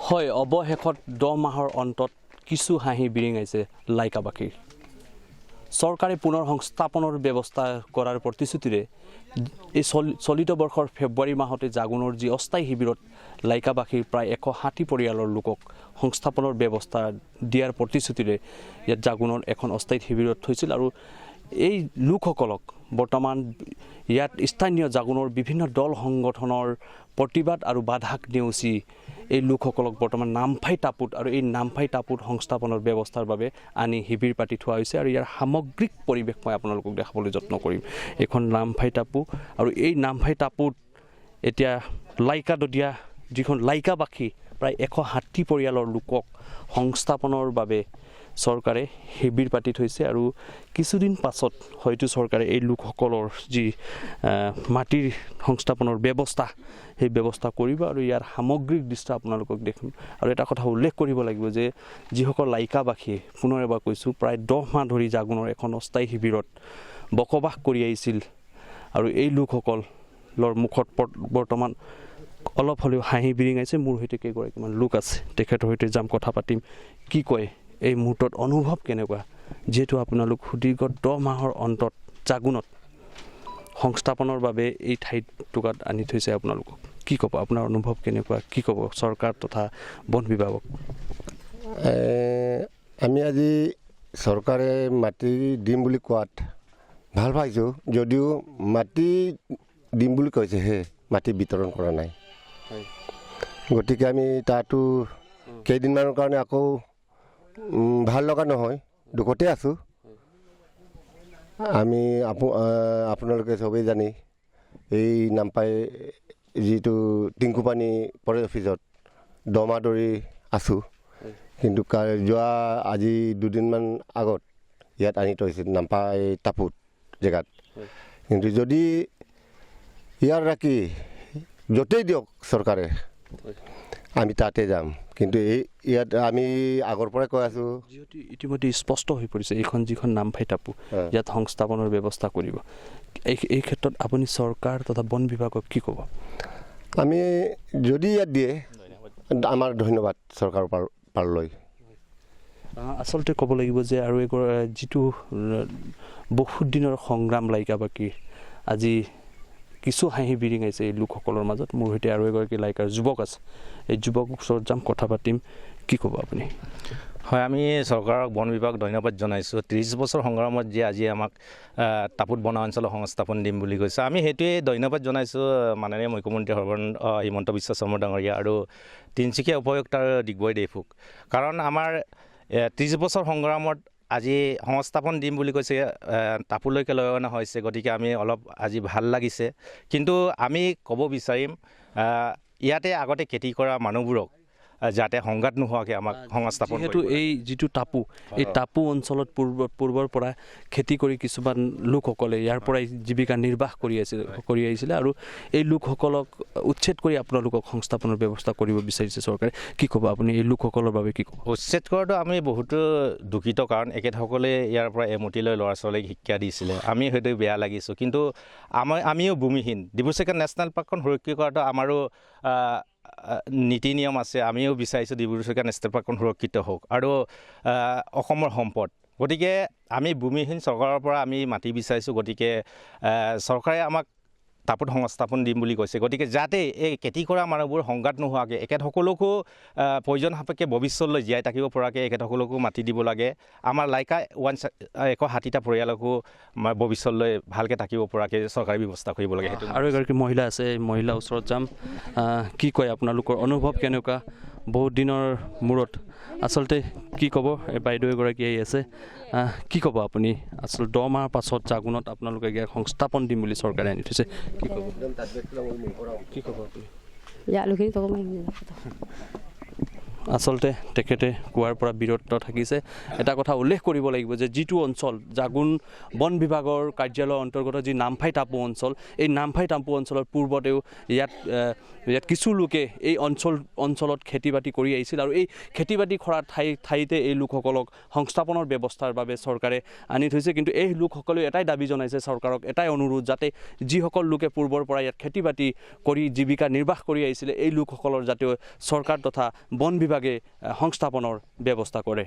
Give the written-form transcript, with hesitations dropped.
হয় অৱশেষত 10 মাহৰ অন্তত কিছু হাঁহি বিৰিঙাইছে লাইকাবাসীৰ চৰকাৰে পুনৰ সংস্থাপনৰ ব্যৱস্থা কৰাৰ প্ৰতিশ্ৰুতিৰে এই চলিত বৰ্ষৰ ফেব্ৰুৱাৰী মাহতে জাগুনৰ যি অস্থায়ী শিবিৰত লাইকাবাসীৰ প্ৰায় 160 পৰিয়ালৰ লোকক সংস্থাপনৰ ব্যৱস্থা দিয়াৰ প্ৰতিশ্ৰুতিৰে ইয়াত জাগুনৰ এখন অস্থায়ী শিবিৰত থৈছিল আৰু এই লোকসকলক বৰ্তমান ইয়াত স্থানীয় জাগুনৰ বিভিন্ন দল সংগঠনৰ প্ৰতিবাদ আৰু বাধাক নেওচি এই লোকসকলক বৰ্তমান নামফাই টাপুত আৰু এই নামফাই টাপুত সংস্থাপনৰ ব্যৱস্থাৰ বাবে আনি শিবিৰ পাতি থোৱা হৈছে আৰু ইয়াৰ সামগ্ৰিক পৰিৱেশ মই আপোনালোকক দেখাবলৈ যত্ন কৰিম এখন নামফাই টাপু আৰু এই নামফাই টাপুত এতিয়া লাইকাদদিয়া যিখন লাইকাবাসী প্ৰায় 160 পৰিয়ালৰ লোকক সংস্থাপনৰ বাবে চৰকাৰে শিবিৰ পাতি থৈছে আৰু কিছুদিন পাছত হয়তো চৰকাৰে এই লোকসকলৰ যি মাটিৰ সংস্থাপনৰ ব্যৱস্থা সেই ব্যৱস্থা কৰিব আৰু ইয়াৰ সামগ্ৰিক দৃশ্য আপোনালোকক দেখুন আৰু এটা কথা উল্লেখ কৰিব লাগিব যে যিসকল লাইকাবাসীয়ে পুনৰ এবাৰ কৈছোঁ প্ৰায় 10 মাহ ধৰি জাগুনৰ এখন অস্থায়ী শিবিৰত বসবাস কৰি আহিছিল আৰু এই লোকসকলৰ মুখত বৰ্তমান অলপ হ'লেও হাঁহি বিৰিঙাইছে মোৰ সৈতে কেইগৰাকীমান লোক আছে তেখেতৰ সৈতে যাম কথা পাতিম কি কয় এই মুহূৰ্তত অনুভৱ কেনেকুৱা যেহেতু আপোনালোক সুদীৰ্ঘ 10 মাহৰ অন্তত জাগুনত সংস্থাপনৰ বাবে এই ঠাইটুকাত আনি থৈছে আপোনালোকক কি ক'ব আপোনাৰ অনুভৱ কেনেকুৱা কি ক'ব চৰকাৰ তথা বন বিভাগক আমি আজি চৰকাৰে মাটি দিম বুলি কোৱাত ভাল পাইছোঁ যদিও মাটি দিম বুলি কৈছে হে মাটি বিতৰণ কৰা নাই গতিকে আমি তাতো কেইদিনমানৰ কাৰণে আকৌ ভাল লগা নহয় দুখতে আছোঁ আমি আপোনালোকে চবেই জানি এই নামপাই যিটো টিংকুপানী ফৰেষ্ট অফিচত দমা ধৰি আছোঁ কিন্তু যোৱা আজি দুদিনমান আগত ইয়াত আনি থৈছে নামপাই টাপুত জেগাত কিন্তু যদি ইয়াৰ ৰাখি য'তেই দিয়ক চৰকাৰে আমি তাতে যাম কিন্তু ইয়াত আমি আগৰ পৰাই কৈ আছোঁ যিহেতু ইতিমধ্যে স্পষ্ট হৈ পৰিছে এইখন যিখন নামফাই টাপু ইয়াত সংস্থাপনৰ ব্যৱস্থা কৰিব এই ক্ষেত্ৰত আপুনি চৰকাৰ তথা বন বিভাগক কি ক'ব আমি যদি ইয়াত দিয়ে আমাৰ ধন্যবাদ চৰকাৰৰ পাৰলৈ আচলতে ক'ব লাগিব যে আৰু যিটো বহুত দিনৰ সংগ্ৰাম লাইকাবাসীৰ আজি কিছু হাঁহি বিৰিঙাইছে এই লোকসকলৰ মাজত মোৰ সৈতে আৰু এগৰাকী লাইকাৰ যুৱক আছে এই যুৱকৰ ওচৰত যাম কথা পাতিম কি ক'ব আপুনি হয় আমি চৰকাৰক বন বিভাগক ধন্যবাদ জনাইছোঁ 30 বছৰ সংগ্ৰামত যে আজি আমাক টাপুত বনাঞ্চলৰ সংস্থাপন দিম বুলি কৈছে আমি সেইটোৱে ধন্যবাদ জনাইছোঁ মাননীয় মুখ্যমন্ত্ৰী সৰ্বানন্দ হিমন্ত বিশ্ব শৰ্মা ডাঙৰীয়া আৰু তিনিচুকীয়া উপায়ুক্ত আৰু ডিগবৈ ডেফুক কাৰণ আমাৰ 30 বছৰ সংগ্ৰামত আজি সংস্থাপন দিম বুলি কৈছে টাপুলৈকে লৈ অনা হৈছে গতিকে আমি অলপ আজি ভাল লাগিছে কিন্তু আমি ক'ব বিচাৰিম ইয়াতে আগতে খেতি কৰা মানুহবোৰক যাতে সংঘাত নোহোৱাকৈ আমাক সংস্থাপন যিহেতু এই যিটো টাপু এই টাপু অঞ্চলত পূৰ্বৰ পৰা খেতি কৰি কিছুমান লোকসকলে ইয়াৰ পৰাই জীৱিকা নিৰ্বাহ কৰি আহিছিলে আৰু এই লোকসকলক উচ্ছেদ কৰি আপোনালোকক সংস্থাপনৰ ব্যৱস্থা কৰিব বিচাৰিছে চৰকাৰে কি ক'ব আপুনি এই লোকসকলৰ বাবে কি ক'ব উচ্ছেদ কৰাটো আমি বহুতো দুখিত কাৰণ এখেতসকলে ইয়াৰ পৰা এমুটি লৈ ল'ৰা ছোৱালীক শিক্ষা দিছিলে আমি সেইটো বেয়া লাগিছোঁ কিন্তু আমিও ভূমিহীন ডিব্ৰু-চৈখোৱা নেশ্যনেল পাৰ্কখন সুৰক্ষিত কৰাটো আমাৰো নীতি নিয়ম আছে আমিও বিচাৰিছোঁ ডিব্ৰু-চৈখোৱা নেশ্যনেল পাৰ্কখন সুৰক্ষিত হওক আৰু অসমৰ সম্পদ গতিকে আমি ভূমিহীন চৰকাৰৰ পৰা আমি মাটি বিচাৰিছোঁ গতিকে চৰকাৰে আমাক টাপুত সংস্থাপন দিম বুলি কৈছে গতিকে যাতে এই খেতি কৰা মানুহবোৰ সংঘাত নোহোৱাকৈ এখেতসকলকো প্ৰয়োজন সাপেক্ষে ভৱিষ্যতলৈ জীয়াই থাকিব পৰাকৈ এখেতসকলকো মাটি দিব লাগে আমাৰ লাইকা 160টা পৰিয়ালকো ভৱিষ্যতলৈ ভালকৈ থাকিব পৰাকৈ চৰকাৰে ব্যৱস্থা কৰিব লাগে সেইটো আৰু এগৰাকী মহিলা আছে মহিলাৰ ওচৰত যাম কি কয় আপোনালোকৰ অনুভৱ কেনেকুৱা বহুত দিনৰ মূৰত আচলতে কি ক'ব এই বাইদেউ এগৰাকী আহি আছে কি ক'ব আপুনি আচলতে 10 মাহৰ পাছত জাগুনত আপোনালোকে ইয়াৰ সংস্থাপন দিম বুলি চৰকাৰে আনি থৈছে কি ক'ব আপুনি আচলতে তেখেতে কোৱাৰ পৰা বিৰত থাকিছে এটা কথা উল্লেখ কৰিব লাগিব যে যিটো অঞ্চল জাগুন বন বিভাগৰ কাৰ্যালয়ৰ অন্তৰ্গত যি নামফাই টাপু অঞ্চল এই নামফাই টাপু অঞ্চলৰ পূৰ্বতেও ইয়াত কিছু লোকে এই অঞ্চলত খেতি বাতি কৰি আহিছিল আৰু এই খেতি বাতি কৰা ঠাইতে এই লোকসকলক সংস্থাপনৰ ব্যৱস্থাৰ বাবে চৰকাৰে আনি থৈছে কিন্তু এই লোকসকলে এটাই দাবী জনাইছে চৰকাৰক এটাই অনুৰোধ যাতে যিসকল লোকে পূৰ্বৰ পৰা ইয়াত খেতি বাতি কৰি জীৱিকা নিৰ্বাহ কৰি আহিছিলে এই লোকসকলৰ যাতে চৰকাৰ তথা বন বিভাগে সংস্থাপনৰ ব্যৱস্থা কৰে